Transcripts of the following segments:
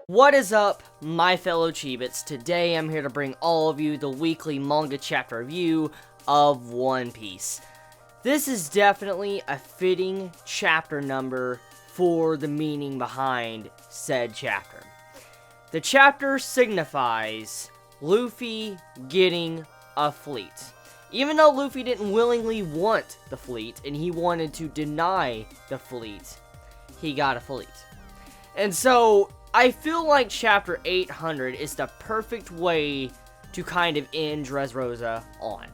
What is up, my fellow Chibits? Today I'm here to bring all of you the weekly manga chapter review of One Piece. This is definitely a fitting chapter number for the meaning behind said chapter. The chapter signifies Luffy getting a fleet. Even though Luffy didn't willingly want the fleet, and he wanted to deny the fleet, he got a fleet. And so, I feel like chapter 800 is the perfect way to kind of end Dressrosa on.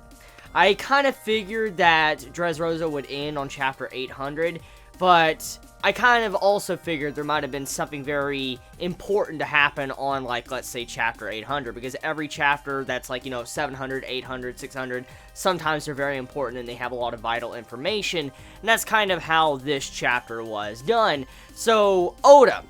I kind of figured that Dressrosa would end on chapter 800, but I kind of also figured there might have been something very important to happen on, like, let's say chapter 800, because every chapter that's like, 700, 800, 600, sometimes they're very important and they have a lot of vital information, and that's kind of how this chapter was done. So, Oda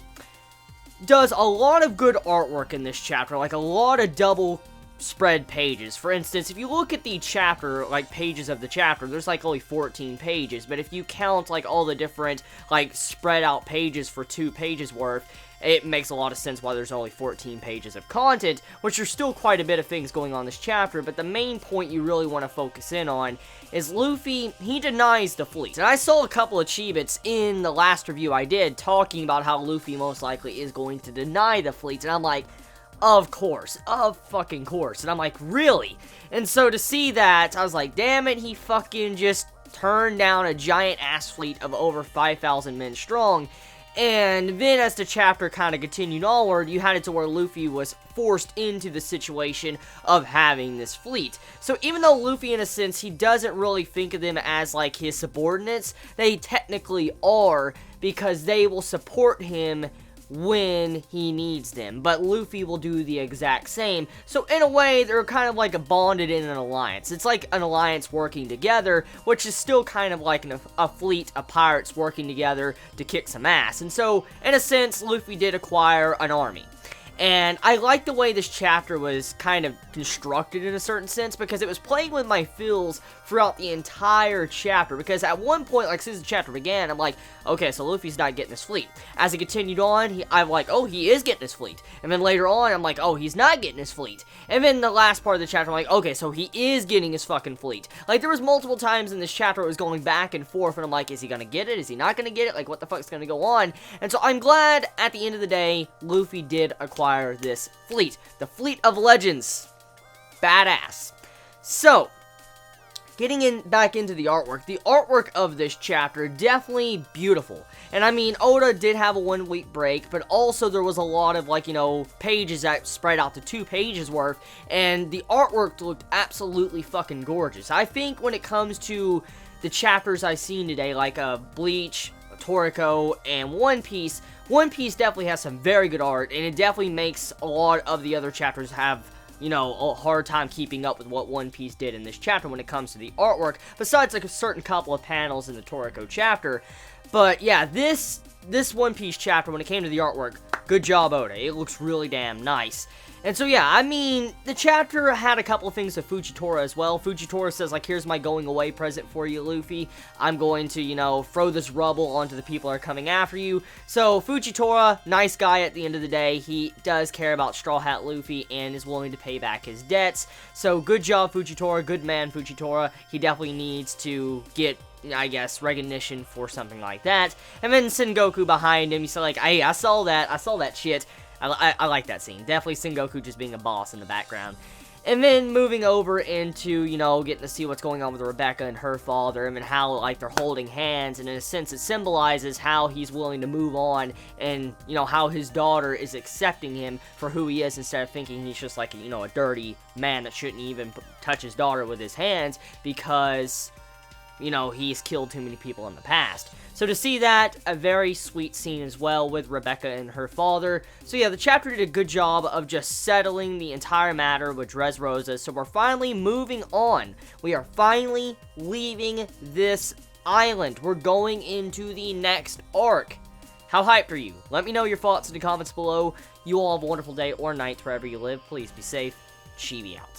does a lot of good artwork in this chapter, like a lot of double spread pages. For instance, if you look at the chapter, like pages of the chapter, there's like only 14 pages, but if you count like all the different like spread out pages for 2 pages worth, it makes a lot of sense why there's only 14 pages of content, which are still quite a bit of things going on in this chapter, but the main point you really want to focus in on is Luffy, he denies the fleet. And I saw a couple of Chibits in the last review I did talking about how Luffy most likely is going to deny the fleet, and I'm like, of course, of fucking course, and I'm like, really? And so to see that, I was like, damn it, he fucking just turned down a giant ass fleet of over 5,000 men strong. And then as the chapter kind of continued onward, you had it to where Luffy was forced into the situation of having this fleet. So even though Luffy, in a sense, he doesn't really think of them as like his subordinates, they technically are, because they will support him when he needs them, but Luffy will do the exact same. So in a way, they're kind of like bonded in an alliance. It's like an alliance working together, which is still kind of like a fleet of pirates working together to kick some ass. And so, in a sense, Luffy did acquire an army. And I like the way this chapter was kind of constructed in a certain sense, because it was playing with my feels throughout the entire chapter. Because at one point, like since the chapter began, I'm like, okay, so Luffy's not getting his fleet. As it continued on, I'm like, oh, he is getting his fleet. And then later on, I'm like, oh, he's not getting his fleet. And then the last part of the chapter, I'm like, okay, so he is getting his fucking fleet. Like, there was multiple times in this chapter it was going back and forth, and I'm like, is he gonna get it? Is he not gonna get it? Like, what the fuck's gonna go on? And so I'm glad, at the end of the day, Luffy did acquire this fleet. The Fleet of Legends. Badass. So, getting back into the artwork of this chapter, definitely beautiful. And I mean, Oda did have a 1-week break, but also there was a lot of, like, pages that spread out to 2 pages worth, and the artwork looked absolutely fucking gorgeous. I think when it comes to the chapters I've seen today, like Bleach, Toriko, and One Piece definitely has some very good art, and it definitely makes a lot of the other chapters have, a hard time keeping up with what One Piece did in this chapter when it comes to the artwork, besides like a certain couple of panels in the Toriko chapter. But yeah, this One Piece chapter, when it came to the artwork, good job, Oda. It looks really damn nice. And so yeah, I mean, the chapter had a couple of things to Fujitora as well. Fujitora says, like, here's my going away present for you, Luffy. I'm going to, throw this rubble onto the people that are coming after you. So Fujitora, nice guy at the end of the day. He does care about Straw Hat Luffy and is willing to pay back his debts. So good job, Fujitora. Good man, Fujitora. He definitely needs to get, I guess, recognition for something like that. And then Sengoku behind him, he's like, hey, I saw that shit. I like that scene. Definitely Sengoku just being a boss in the background. And then moving over into, getting to see what's going on with Rebecca and her father, and how, like, they're holding hands, and in a sense it symbolizes how he's willing to move on, and, how his daughter is accepting him for who he is, instead of thinking he's just like, a dirty man that shouldn't even touch his daughter with his hands, because he's killed too many people in the past. So to see that, a very sweet scene as well with Rebecca and her father. So yeah, the chapter did a good job of just settling the entire matter with Dressrosa. So we're finally moving on. We are finally leaving this island. We're going into the next arc. How hyped are you? Let me know your thoughts in the comments below. You all have a wonderful day or night wherever you live. Please be safe. Chibi out.